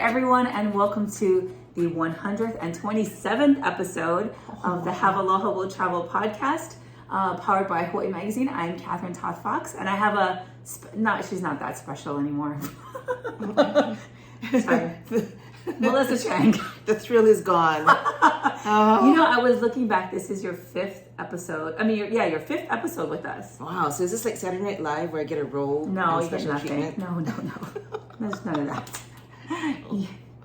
everyone, and welcome to the 127th episode of the Have Aloha Will Travel podcast, powered by Hawaiʻi Magazine. I'm Catherine Toth Fox, and I have a she's not that special anymore. Sorry. Melissa Chang. The thrill is gone. You know, I was looking back. This is your fifth episode. I mean, your fifth episode with us. Wow. So is this like Saturday Night Live where I get a role? No, you get special nothing. treatment? No. There's none of that.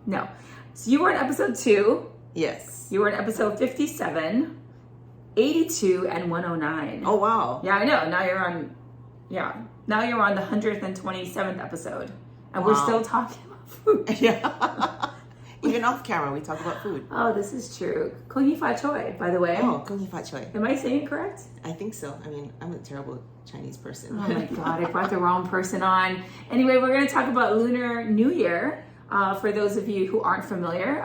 No. So you were in episode 2. Yes. You were in episode 57, 82, and 109. Oh, wow. Yeah, I know. Now you're on the 127th episode. And we're still talking about food. Yeah. Even off camera, we talk about food. Oh, this is true. Hei Fat Choi, by the way. Oh, Hei Fat Choi. Am I saying it correct? I think so. I mean, I'm a terrible Chinese person. Oh my God, I brought the wrong person on. Anyway, we're going to talk about Lunar New Year. For those of you who aren't familiar,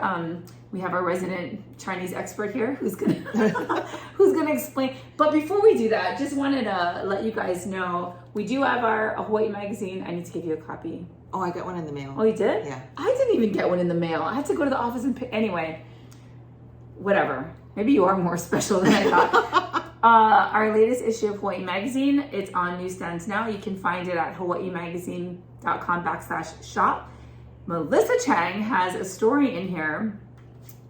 we have our resident Chinese expert here who's gonna explain. But before we do that, just wanted to let you guys know we do have our Hawaiʻi magazine. I need to give you a copy. Oh, I got one in the mail. Oh, you did? Yeah. I didn't even get one in the mail. I had to go to the office and pick. Anyway, whatever. Maybe you are more special than I thought. Our latest issue of Hawaiʻi Magazine, it's on newsstands now. You can find it at hawaiimagazine.com/shop. Melissa Chang has a story in here.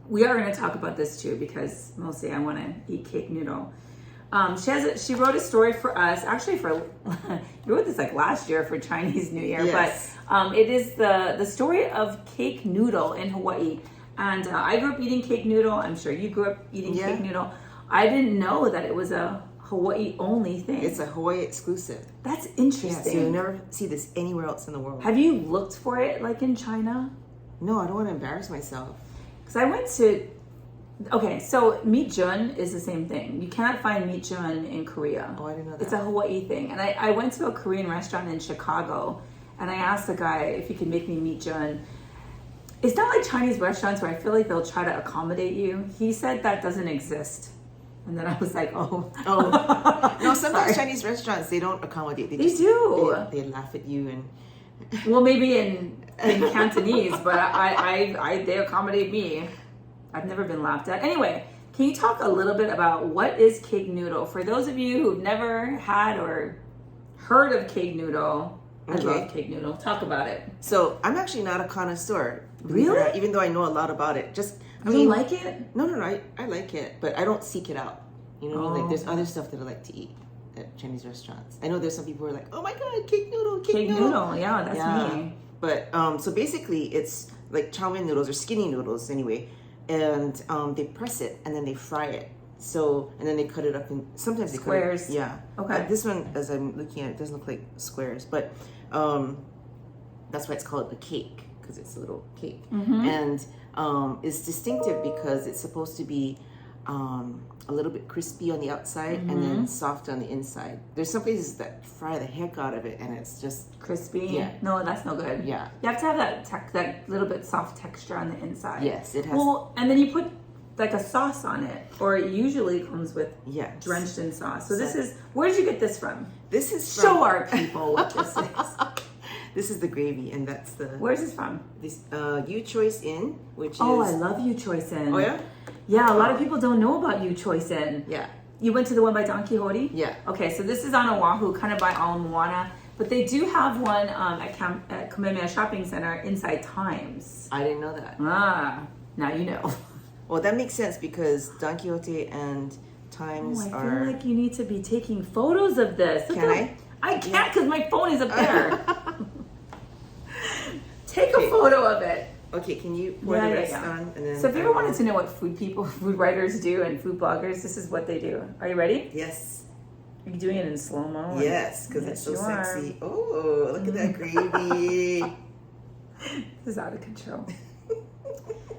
We are going to talk about this too because mostly I want to eat cake noodle. She wrote a story for us. Actually, you wrote this like last year for Chinese New Year, yes. But it is the story of cake noodle in Hawaii. And I grew up eating cake noodle. I'm sure you grew up eating cake noodle. I didn't know that it was a Hawaii only thing. It's a Hawaii exclusive. That's interesting. Yeah, so you'll never see this anywhere else in the world. Have you looked for it like in China? No, I don't want to embarrass myself. Because I went to, so meat jun is the same thing. You cannot find meat jun in Korea. Oh, I didn't know that. It's a Hawaii thing. And I went to a Korean restaurant in Chicago and I asked the guy if he could make me meat jun. It's not like Chinese restaurants where I feel like they'll try to accommodate you. He said that doesn't exist. And then I was like, oh. No, sometimes Chinese restaurants, they don't accommodate. They do. They laugh at you and... Well, maybe in Cantonese, but they accommodate me. I've never been laughed at. Anyway, can you talk a little bit about what is cake noodle? For those of you who've never had or heard of cake noodle, I love cake noodle. Talk about it. So I'm actually not a connoisseur. Really? Even though I know a lot about it. I mean, like it? No, I like it, but I don't seek it out. You know, like there's other stuff that I like to eat at Chinese restaurants. I know there's some people who are like, oh my God, cake noodle. Yeah, that's me. But so basically it's like chow mein noodles or skinny noodles anyway. And they press it and then they fry it. So, and then they cut it up in, sometimes they squares. Cut it, yeah. Okay. This one, as I'm looking at it, doesn't look like squares, but that's why it's called a cake, because it's a little cake. Mm-hmm. And it's distinctive because it's supposed to be a little bit crispy on the outside and then soft on the inside. There's some places that fry the heck out of it and it's just crispy. Yeah. No, that's no good. Yeah. You have to have that little bit soft texture on the inside. Yes, it has. Well, and then you put like a sauce on it, or it usually comes with drenched in sauce. So this is, where did you get this from? This is from... Show our people what this is. This is the gravy, and that's the... Where's this from? This You Choice Inn, which is... Oh, I love You Choice Inn. Oh, yeah? Yeah, a lot of people don't know about You Choice Inn. Yeah. You went to the one by Don Quixote? Yeah. Okay, so this is on Oʻahu, kind of by Ala Moana. But they do have one at Kamehameha Shopping Center inside Times. I didn't know that. Ah, now you know. Well, that makes sense because Don Quixote and Times I are... feel like you need to be taking photos of this. Can I? I can't because my phone is up there. Take a photo of it. Okay, can you pour the rest on? And then so if you ever wanted to know what food writers do and food bloggers, this is what they do. Are you ready? Yes. Are you doing it in slow-mo? Yes, because it's so sexy. Oh, look at that gravy. This is out of control.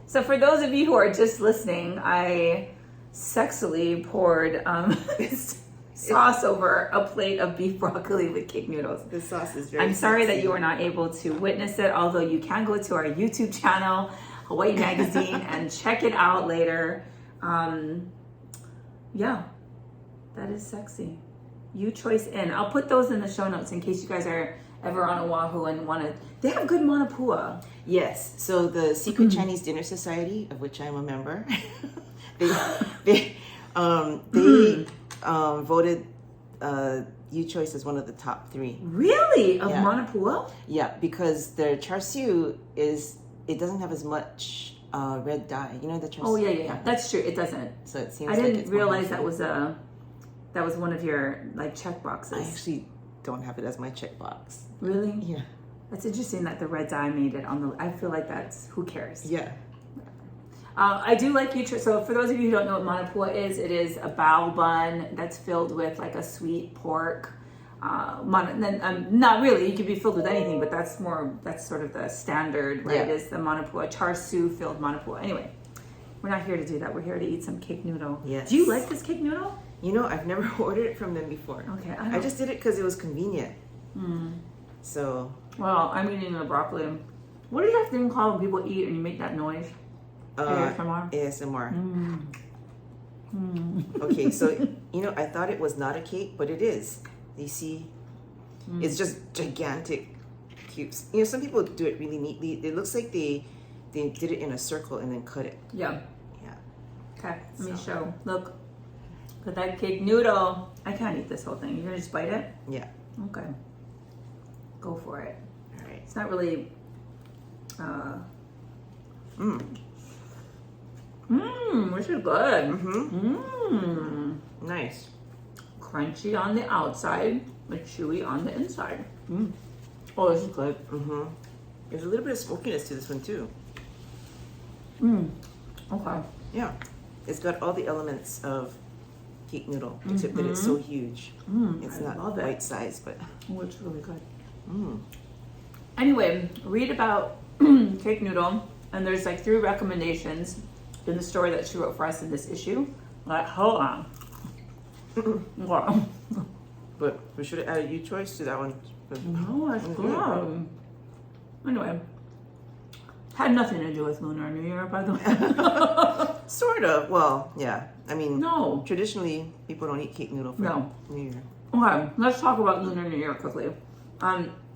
So for those of you who are just listening, I sexily poured sauce over a plate of beef broccoli with cake noodles. The sauce is very I'm sorry sexy. that you were not able to witness it, although you can go to our YouTube channel, Hawaiʻi Magazine, and check it out later. Yeah, that is sexy. You Choice Inn. I'll put those in the show notes in case you guys are ever on Oahu and want to. They have good manapua. Yes. So the Secret Chinese Dinner Society, of which I'm a member, they voted You Choice as one of the top 3. Really? Of manapua? Yeah, because their char siu it doesn't have as much red dye. You know the char siu? Oh yeah. That's true. It doesn't. So it seems I like didn't it's realize that was one of your like check boxes. I actually don't have it as my checkbox. Really? Yeah. That's interesting that the red dye made it on the. I feel like that's who cares. Yeah. I do like You Choice. So for those of you who don't know what manapua is, it is a bao bun that's filled with like a sweet pork. Not really. You could be filled with anything, but that's sort of the standard, right? Yeah. Is the manapua char siu filled manapua. Anyway, we're not here to do that. We're here to eat some cake noodle. Yes. Do you like this cake noodle? You know, I've never ordered it from them before. Okay. I just did it because it was convenient. So. Well, I'm eating the broccoli. What is that thing called when people eat and you make that noise? ASMR? ASMR. Okay, so, you know, I thought it was not a cake, but it is. You see, it's just gigantic cubes. You know, some people do it really neatly. It looks like they did it in a circle and then cut it. Yeah. Yeah. Okay, let me show. Look at that cake noodle. I can't eat this whole thing. You're going to just bite it? Yeah. Okay. Go for it. All right. It's not really... This is good. Nice. Crunchy on the outside, but chewy on the inside. Oh, this is good. There's a little bit of smokiness to this one too. Okay. Yeah. It's got all the elements of cake noodle, except that it's so huge. It's not bite size, but... Oh, it's really good. Anyway, read about cake noodle, and there's like 3 recommendations in the story that she wrote for us in this issue. Like, hold on. Wow. But we should have added You Choice to that one. No, that's good. Anyway, had nothing to do with Lunar New Year, by the way. Sort of. Well, yeah. I mean, No. Traditionally, people don't eat cake noodle for New Year. Okay, let's talk about Lunar New Year quickly.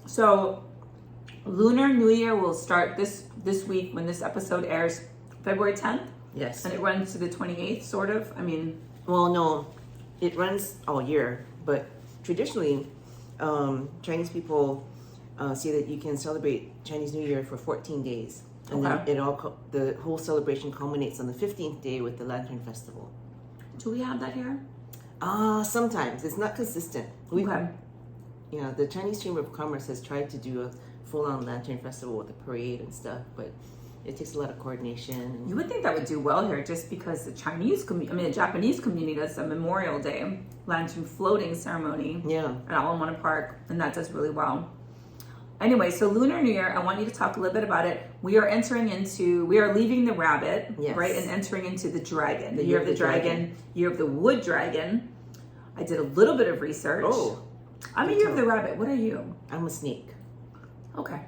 So Lunar New Year will start this week when this episode airs, February 10th. Yes. And it runs to the 28th, sort of. I mean, well, no, it runs all year, but traditionally, Chinese people say that you can celebrate Chinese New Year for 14 days. And then the whole celebration culminates on the 15th day with the Lantern Festival. Do we have that here? Sometimes. It's not consistent. Okay. You know, the Chinese Chamber of Commerce has tried to do a full-on Lantern Festival with a parade and stuff, but it takes a lot of coordination. You would think that would do well here, just because the Japanese community does a Memorial Day lantern floating ceremony at Aloha Park, and that does really well. Anyway, so Lunar New Year, I want you to talk a little bit about it. We are leaving the rabbit, right, and entering into the dragon, the year of the dragon, year of the wood dragon. I did a little bit of research. Oh. I'm a year of the rabbit. What are you? I'm a snake. Okay.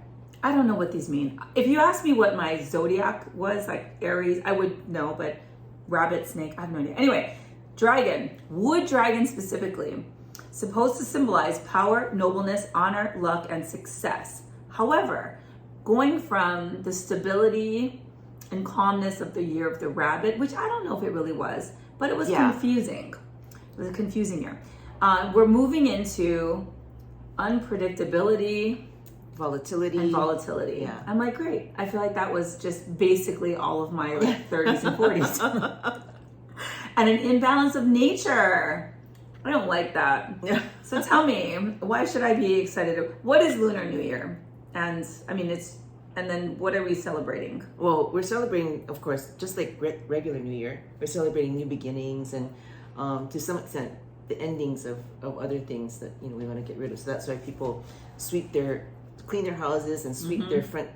I don't know what these mean. If you asked me what my zodiac was, like Aries, I would know, but rabbit, snake, I have no idea. Anyway, dragon, wood dragon specifically, supposed to symbolize power, nobleness, honor, luck, and success. However, going from the stability and calmness of the year of the rabbit, which I don't know if it really was, but it was confusing. It was a confusing year. We're moving into unpredictability, volatility. Yeah. I'm like, great. I feel like that was just basically all of my 30s and 40s. And an imbalance of nature. I don't like that. Yeah. So tell me, why should I be excited? What is Lunar New Year? And I mean, and then what are we celebrating? Well, we're celebrating, of course, just like regular New Year. We're celebrating new beginnings and to some extent the endings of other things that we want to get rid of. So that's why people clean their houses and sweep their front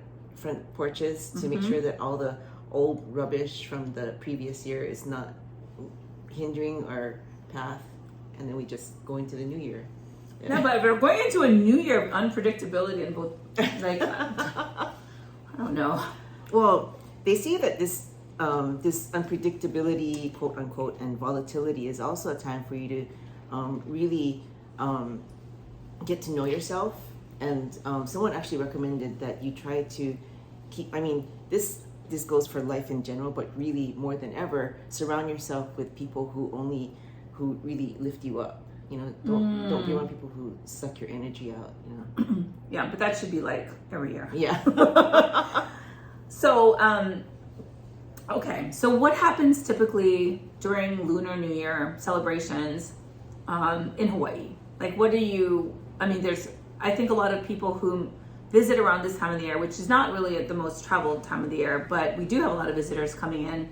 porches to make sure that all the old rubbish from the previous year is not hindering our path, and then we just go into the new year. No, but if we're going into a new year of unpredictability and both, like, I don't know. Well, they say that this unpredictability, quote unquote, and volatility is also a time for you to really get to know yourself. And someone actually recommended that you try to keep, I mean, this goes for life in general, but really more than ever, surround yourself with people who really lift you up. You know, don't be around people who suck your energy out, you know. Yeah, but that should be like every year. Yeah. So, okay. So what happens typically during Lunar New Year celebrations in Hawaii? Like, what do you, I mean, I think a lot of people who visit around this time of the year, which is not really the most traveled time of the year, but we do have a lot of visitors coming in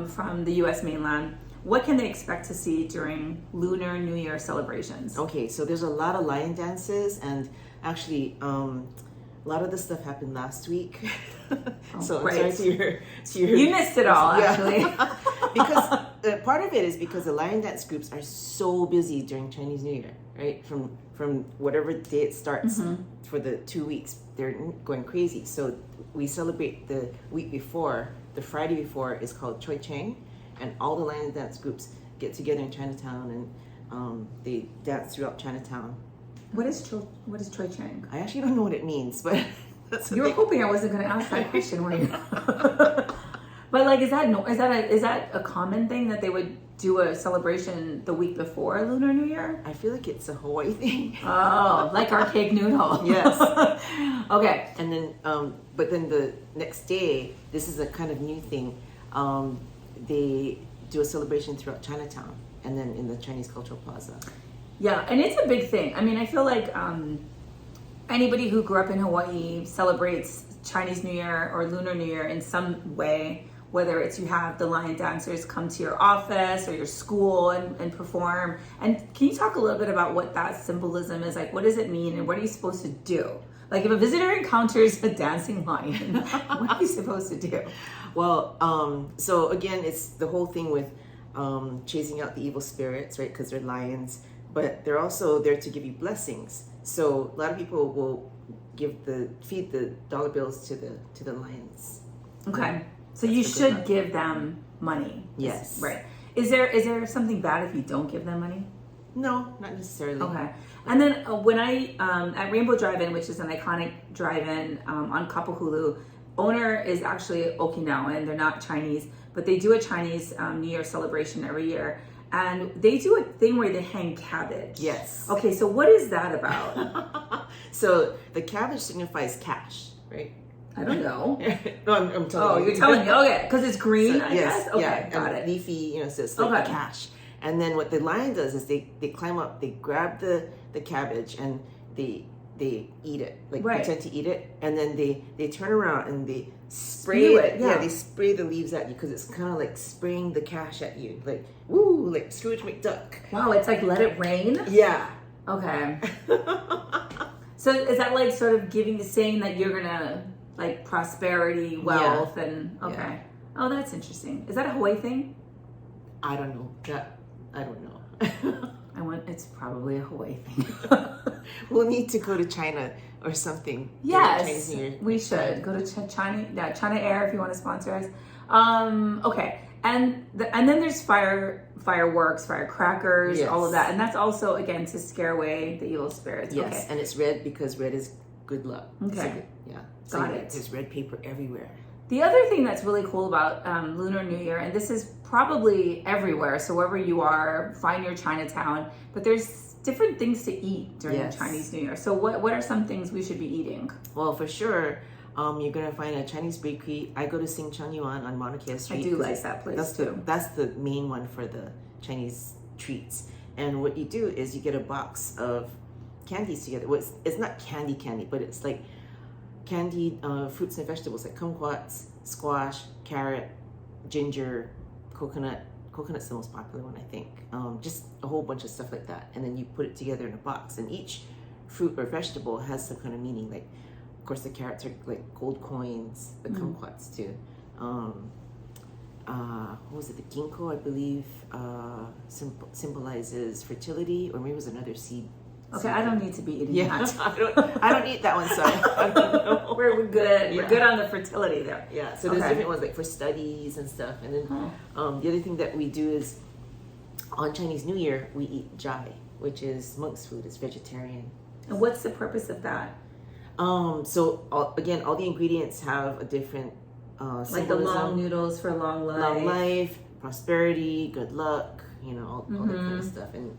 from the U.S. mainland. What can they expect to see during Lunar New Year celebrations? Okay, so there's a lot of lion dances, and actually, a lot of the stuff happened last week. So I'm sorry to hear. You missed it all, yeah. actually. Because part of it is because the lion dance groups are so busy during Chinese New Year, right? From whatever day it starts for the 2 weeks, they're going crazy. So we celebrate the week before. The Friday before is called Choi Chang, and all the lion dance groups get together in Chinatown, and they dance throughout Chinatown. What is Choi Chang? I actually don't know what it means, but that's you were hoping I wasn't going to ask that question, were you? But like, is that a common thing that they would do a celebration the week before Lunar New Year? I feel like it's a Hawaii thing. Oh, like our cake noodle. Yes. Okay. And then, but then the next day, this is a kind of new thing. They do a celebration throughout Chinatown, and then in the Chinese Cultural Plaza. Yeah, and it's a big thing. I mean, I feel like anybody who grew up in Hawaii celebrates Chinese New Year or Lunar New Year in some way, whether it's you have the lion dancers come to your office or your school and perform. And can you talk a little bit about what that symbolism is? Like, what does it mean and what are you supposed to do? Like, if a visitor encounters a dancing lion, what are you supposed to do? Well, so again, it's the whole thing with chasing out the evil spirits, right? Because they're lions. But they're also there to give you blessings. So a lot of people will feed the dollar bills to the lions. Okay, so you should give them money. Yes, right. Is there something bad if you don't give them money? No, not necessarily. Okay. And then when I at Rainbow Drive-In, which is an iconic drive-in on Kapahulu, owner is actually Okinawan. They're not Chinese, but they do a Chinese New Year celebration every year. And they do a thing where they hang cabbage. Yes. Okay, so what is that about? So the cabbage signifies cash, right? I don't know. No, I'm telling you. Oh, you're telling me. Okay, because it's green, so, I guess? Okay, yeah, got and it. leafy, so it's like Okay. cash. And then what the lion does is they climb up, they grab the cabbage, and they eat it, like pretend to eat it, and then they turn around and they spray it. Yeah, they spray the leaves at you because it's kind of like spraying the cash at you, like woo, like Scrooge McDuck. Wow, it's like let it rain. Yeah. Okay. So is that like sort of saying that you're gonna like prosperity, wealth, and okay? Yeah. Oh, that's interesting. Is that a Hawaii thing? I don't know. I don't know. It's probably a Hawaii thing. We'll need to go to China or something. Yes, we should go to China. Yeah, China Air if you want to sponsor us. Okay, and then there's fireworks, firecrackers, all of that, and that's also again to scare away the evil spirits. Yes, okay. And it's red because red is good luck. Okay, So got it. There's red paper everywhere. The other thing that's really cool about Lunar New Year, and this is probably everywhere, so wherever you are, find your Chinatown, but there's different things to eat during Chinese New Year. So what are some things we should be eating? Well, for sure, you're going to find a Chinese bakery. I go to Sing Chang Yuan on Mauna Kea Street. I do like that place too. That's the main one for the Chinese treats. And what you do is you get a box of candies together. Well, it's not candy, but it's like candied fruits and vegetables like kumquats, squash, carrot, ginger, coconut. Coconut's the most popular one, I think. Just a whole bunch of stuff like that. And then you put it together in a box. And each fruit or vegetable has some kind of meaning. Like, of course, the carrots are like gold coins, the kumquats too. What was it? The ginkgo, I believe, symbolizes fertility, or maybe it was another seed. Okay, I don't need to be eating that. I don't eat that one, sorry. I don't know. We're good. Yeah. We're good on the fertility there. Yeah, so there's different ones like for studies and stuff. And then the other thing that we do is on Chinese New Year, we eat jai. which is monk's food. It's vegetarian. And what's the purpose of that? So again, all the ingredients have a different Like the long noodles for long life, prosperity, good luck, all that kind of stuff. And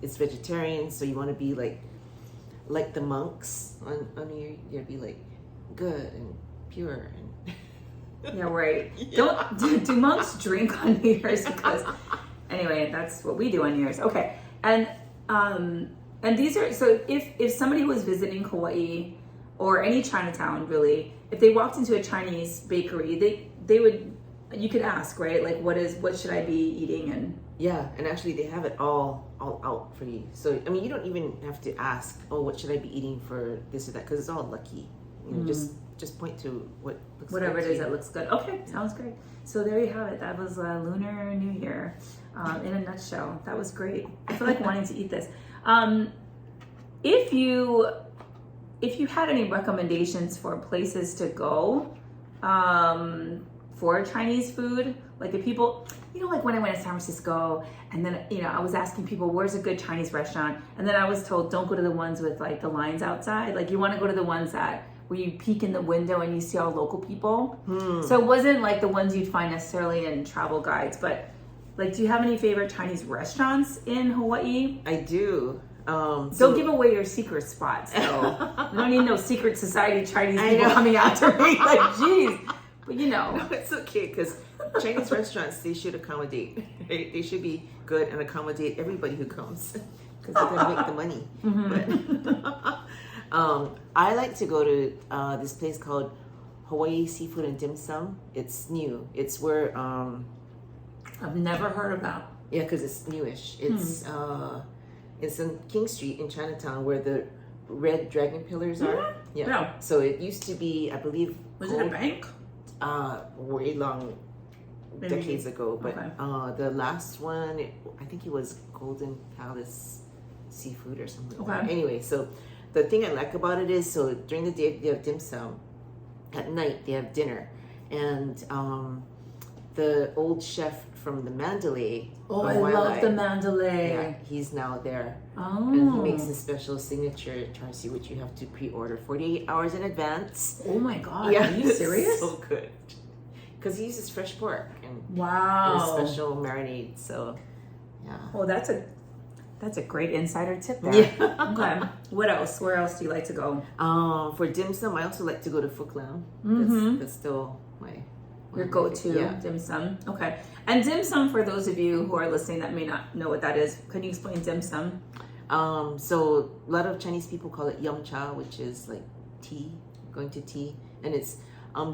it's vegetarian, so you want to be like the monks on New Year. You'd be like good and pure and yeah, right. Don't do monks drink on New Year's? Because anyway, that's what we do on New Year's. Okay, and these are, so if somebody was visiting Hawaii or any Chinatown, really, if they walked into a Chinese bakery, they would, you could ask, right? Like, what should I be eating? And yeah, and actually they have it all out for you. So I mean, you don't even have to ask, oh, what should I be eating for this or that, because it's all lucky. Just point to what looks whatever good it to is you. that looks good. Okay, sounds great. So there you have it. That was Lunar New Year in a nutshell. That was great. I feel like wanting to eat this. If you had any recommendations for places to go for Chinese food, like if people, like when I went to San Francisco, and then I was asking people where's a good Chinese restaurant, and then I was told don't go to the ones with like the lines outside. Like you want to go to the ones where you peek in the window and you see all local people. So it wasn't like the ones you'd find necessarily in travel guides, but like, do you have any favorite Chinese restaurants in Hawaii? I do. Don't give away your secret spots, though. You don't need no secret society Chinese people coming after me. Like, geez. But No, it's okay, because Chinese restaurants, they should accommodate. Right? They should be good and accommodate everybody who comes, because they're going to make the money. But I like to go to this place called Hawaii Seafood and Dim Sum. It's new. It's where... I've never heard of that. Yeah, because it's newish. It's on King Street in Chinatown, where the red dragon pillars are. Yeah. So it used to be, I believe... Was it a bank? Way long, decades ago. But the last one, I think it was Golden Palace Seafood or something like that. Anyway, so the thing I like about it is, so during the day they have dim sum. At night they have dinner. And the old chef from the Mandalay. Oh, I love the Mandalay. Yeah, he's now there. Oh. And he makes a special signature tarsi, which you have to pre-order 48 hours in advance. Oh my God, are you serious? So good. Because he uses fresh pork and wow, a special marinade. So, yeah. Oh, that's a great insider tip there. Yeah. Okay. What else? Where else do you like to go? For dim sum, I also like to go to Phuc Lam. That's still your go-to dim sum. Okay. And dim sum, for those of you who are listening that may not know what that is, can you explain dim sum? So a lot of Chinese people call it yum cha, which is like tea, going to tea, and it's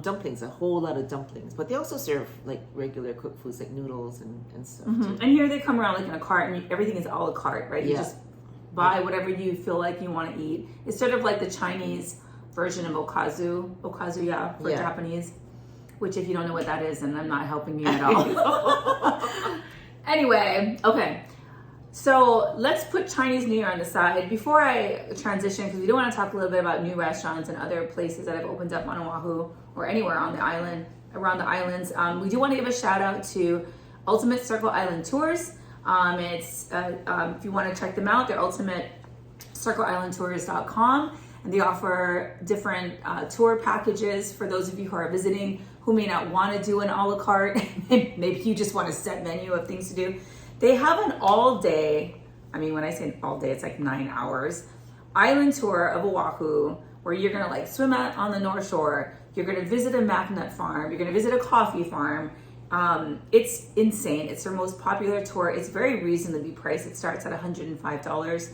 dumplings, a whole lot of dumplings. But they also serve like regular cooked foods like noodles and stuff too. And here they come around like in a cart, and everything is a la carte, right? You just buy whatever you feel like you want to eat. It's sort of like the Chinese version of okazu, for Japanese. Which, if you don't know what that is, then I'm not helping you at all. Anyway, okay. So let's put Chinese New Year on the side. Before I transition, because we do want to talk a little bit about new restaurants and other places that have opened up on Oahu or anywhere on the island, around the islands. We do want to give a shout out to Ultimate Circle Island Tours. It's if you want to check them out, they're ultimatecircleislandtours.com. And they offer different tour packages for those of you who are visiting who may not want to do an a la carte. Maybe you just want a set menu of things to do. They have an all day, I mean, when I say all day, it's like 9 hours, island tour of Oahu, where you're going to like swim out on the North Shore. You're going to visit a macnut farm. You're going to visit a coffee farm. It's insane. It's their most popular tour. It's very reasonably priced. It starts at $105.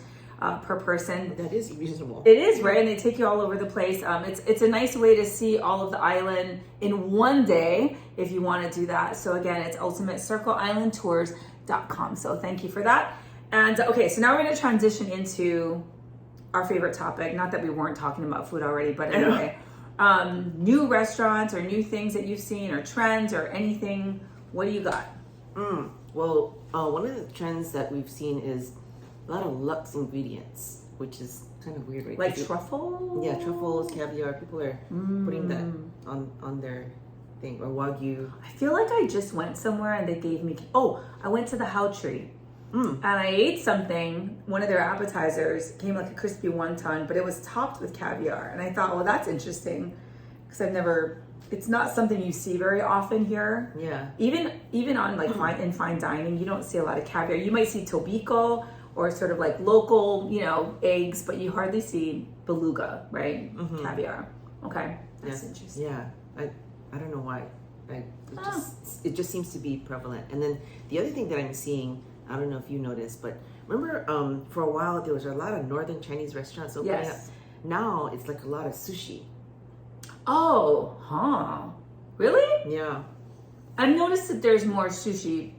Per person. That is reasonable. It is, right? And they take you all over the place. It's a nice way to see all of the island in one day if you want to do that. So again, it's ultimatecircleislandtours.com. So thank you for that. And okay, so now we're going to transition into our favorite topic. Not that we weren't talking about food already, but anyway. New restaurants or new things that you've seen or trends or anything. What do you got? Well, one of the trends that we've seen is a lot of luxe ingredients, which is kind of weird, right? Like truffle? Yeah, truffles, caviar. People are putting that on their thing, or wagyu. I feel like I just went somewhere and they gave me... Oh, I went to the How Tree. And I ate something, one of their appetizers came like a crispy wonton, but it was topped with caviar. And I thought, well, that's interesting because it's not something you see very often here. Yeah. Even on like fine dining, you don't see a lot of caviar. You might see tobiko or sort of like local, eggs, but you hardly see beluga, right? Caviar. Okay. That's interesting. Yeah. I don't know why. It just seems to be prevalent. And then the other thing that I'm seeing, I don't know if you noticed, but remember for a while there was a lot of northern Chinese restaurants opening up. Now it's like a lot of sushi. Oh, huh. Really? Yeah. I've noticed that there's more sushi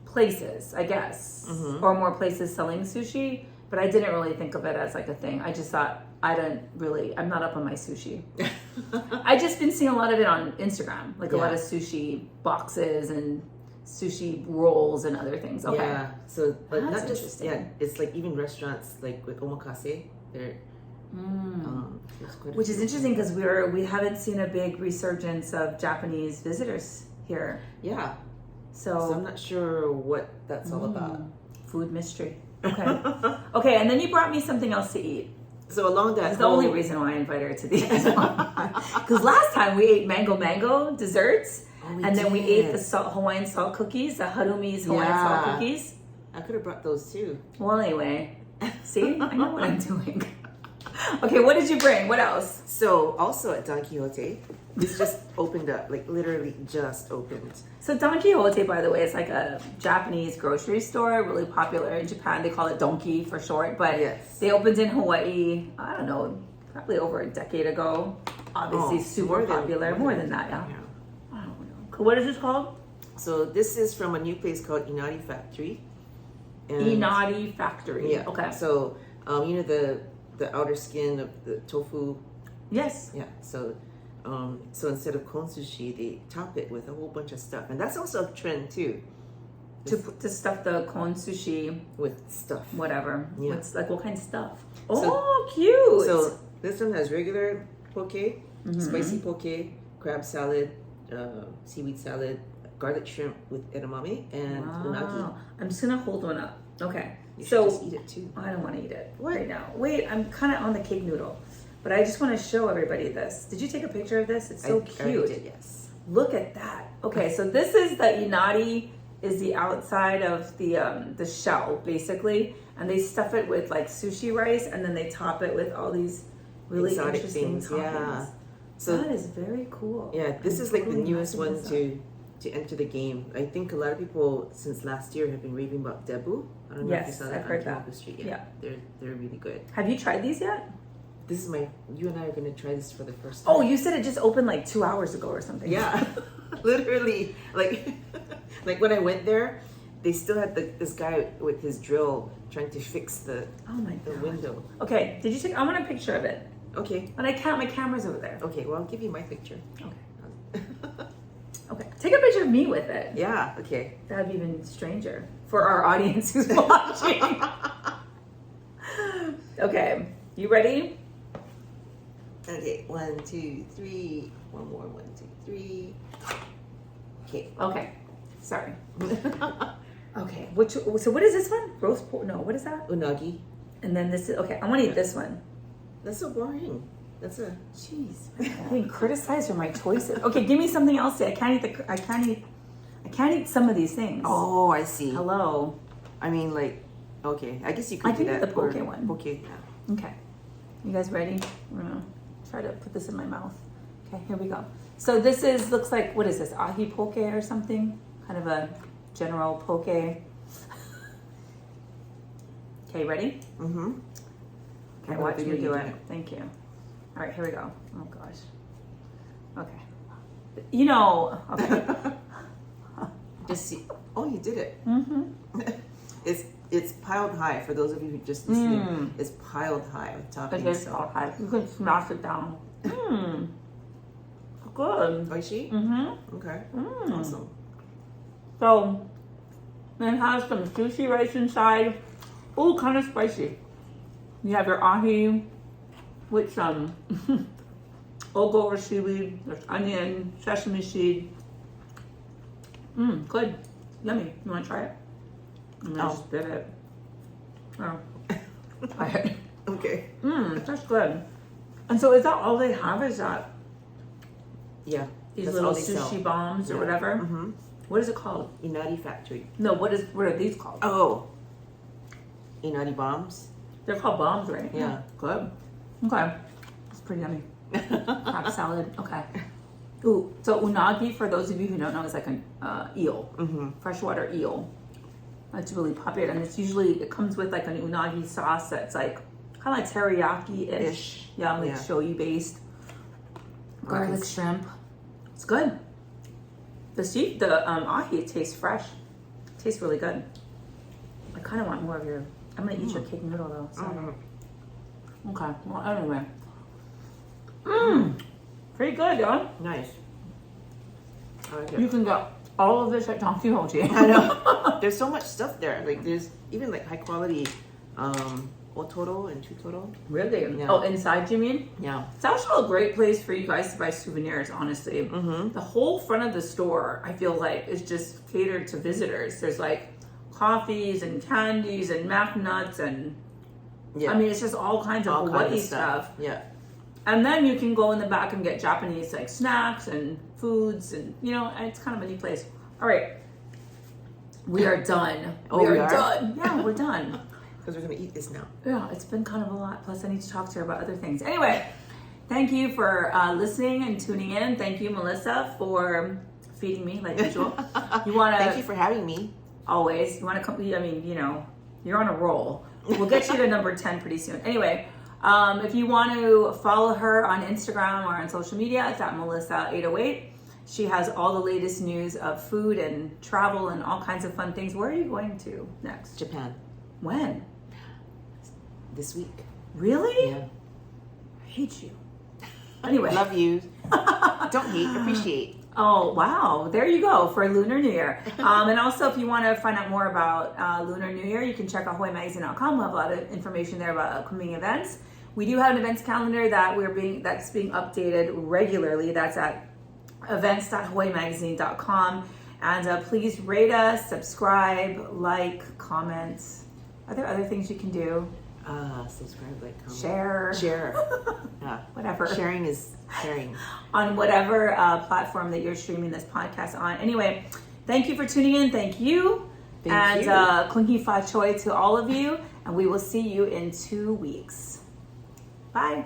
places, I guess, or more places selling sushi, but I didn't really think of it as like a thing. I just thought I'm not up on my sushi. I just been seeing a lot of it on Instagram, like a lot of sushi boxes and sushi rolls and other things. Okay. Yeah. So, but That's not just interesting. it's like even restaurants like with omakase, they're Which is interesting because we haven't seen a big resurgence of Japanese visitors here. Yeah. So I'm not sure what that's all about. Food mystery. Okay. Okay, and then you brought me something else to eat. So along that, That's the only reason why I invited her to these. Because last time we ate mango desserts, and then we ate the Hawaiian salt cookies, the Harumi's Hawaiian salt cookies. I could have brought those too. Well, anyway, see, I know what I'm doing. Okay, what did you bring? What else? So also at Don Quixote, this just opened up, like literally just opened. So Don Quixote, by the way, is like a Japanese grocery store, really popular in Japan. They call it Donki for short, but they opened in Hawaii, I don't know, probably over a decade ago. Obviously super popular. More than that, yeah. I don't know. What is this called? So this is from a new place called Inari Factory. Inari Factory. Yeah. Okay. So, the outer skin of the tofu. Yes. Yeah. So instead of kon sushi, they top it with a whole bunch of stuff, and that's also a trend too. To stuff the kon sushi with stuff, whatever. Yeah. What's like what kind of stuff? Cute. So this one has regular poke, spicy poke, crab salad, seaweed salad, garlic shrimp with edamame, and unagi. I'm just gonna hold one up. Okay. You should just eat it too. I don't want to eat it right now. Wait, I'm kind of on the cake noodle, but I just want to show everybody this. Did you take a picture of this? It's so cute. I did, yes. Look at that. Okay, so this is the inari, is the outside of the shell basically, and they stuff it with like sushi rice, and then they top it with all these really exotic interesting things. toppings. Yeah. So that is very cool. Yeah, this is like the newest one to enter the game. I think a lot of people since last year have been raving about Debu. I don't know if you saw that I've heard on Campbell Street. Yeah, they're really good. Have you tried these yet? This is you and I are going to try this for the first time. Oh, you said it just opened like 2 hours ago or something. Yeah, literally. Like when I went there, they still had this guy with his drill trying to fix the window. Okay, did you take? I want a picture of it. Okay. But I can't. My camera's over there. Okay, well I'll give you my picture. Okay. Okay. Take a picture of me with it. Yeah. Okay. That'd be even stranger for our audience who's watching. Okay. You ready? Okay. 1, 2, 3. One more. 1, 2, 3. Okay. Okay. Sorry. Okay. So what is this one? Roast pork? No. What is that? Unagi. And then this is okay. I want to eat this one. That's so boring. That's a jeez. I'm being criticized for my choices. Okay, give me something else. I can't eat some of these things. Oh, I see. Hello. I mean, like, okay. I guess you could do that. I can eat the poke one. Poke. Yeah. Okay. You guys ready? I'm gonna try to put this in my mouth. Okay, here we go. So this looks like, what is this? Ahi poke or something? Kind of a general poke. Okay, ready? Mm-hmm. Okay, watch me do it. Thank you. All right, here we go. Oh gosh. Okay. Okay. Just see. Oh, you did it. Mm-hmm. It's piled high. For those of you who just listening, it's piled high with toppings. It is all high. You can smash it down. Mmm. Good. Oishi? Mm-hmm. Okay. Awesome. So, it has some sushi rice inside. Ooh, kind of spicy. You have your ahi with some ogo or seaweed. There's onion, sesame seed. Good. Yummy. You want to try it? And I just bit it. Oh. Try it. Okay. That's good. And so is that all they have? Is that Yeah. these that's little all they sushi sell. bombs or whatever? Mm-hmm. What is it called? Inari factory. No, what are these called? Oh. Inari bombs. They're called bombs, right? Yeah. Good. Okay. It's pretty yummy. Crab salad. Okay. Ooh, so unagi, for those of you who don't know, is like an eel, freshwater eel. It's really popular, and it comes with like an unagi sauce that's like kind of like teriyaki-ish. Yeah, like shoyu based. Garlic shrimp. It's good. The ahi tastes fresh. It tastes really good. I kind of want more of your. I'm gonna eat your cake noodle though. So. Okay. Well, anyway. Pretty good, yeah. Nice. I like it. You can get all of this at Don Quixote. I know. There's so much stuff there. Like there's even like high quality otoro and chutoro. Really? Yeah. Oh, inside you mean? Yeah. It's also a great place for you guys to buy souvenirs, honestly. The whole front of the store, I feel like, is just catered to visitors. There's like coffees and candies and mac nuts and I mean, it's just all kinds of Hawaii stuff. Yeah. And then you can go in the back and get Japanese like snacks and foods and it's kind of a neat place. All right. We are done. Oh, we are done. Yeah, we're done. Because we're going to eat this now. Yeah, it's been kind of a lot. Plus, I need to talk to her about other things. Anyway, thank you for listening and tuning in. Thank you, Melissa, for feeding me like usual. Thank you for having me. Always. You want to come? I mean, you're on a roll. We'll get you to number 10 pretty soon. Anyway, if you want to follow her on Instagram or on social media, it's at Melissa808. She has all the latest news of food and travel and all kinds of fun things. Where are you going to next? Japan. When? This week. Really? Yeah. I hate you. Anyway. Love you. Don't hate, appreciate. Oh, wow. There you go for Lunar New Year. And also, if you want to find out more about Lunar New Year, you can check out HawaiiMagazine.com. We'll have a lot of information there about upcoming events. We do have an events calendar that's being updated regularly. That's at events.hawaiimagazine.com. And please rate us, subscribe, like, comment. Are there other things you can do? Subscribe, like, comment. Share. Yeah. Whatever. Sharing is caring. On whatever platform that you're streaming this podcast on. Anyway, thank you for tuning in. Thank you. Thank you. Hei Fat Choi to all of you. And we will see you in 2 weeks. Bye.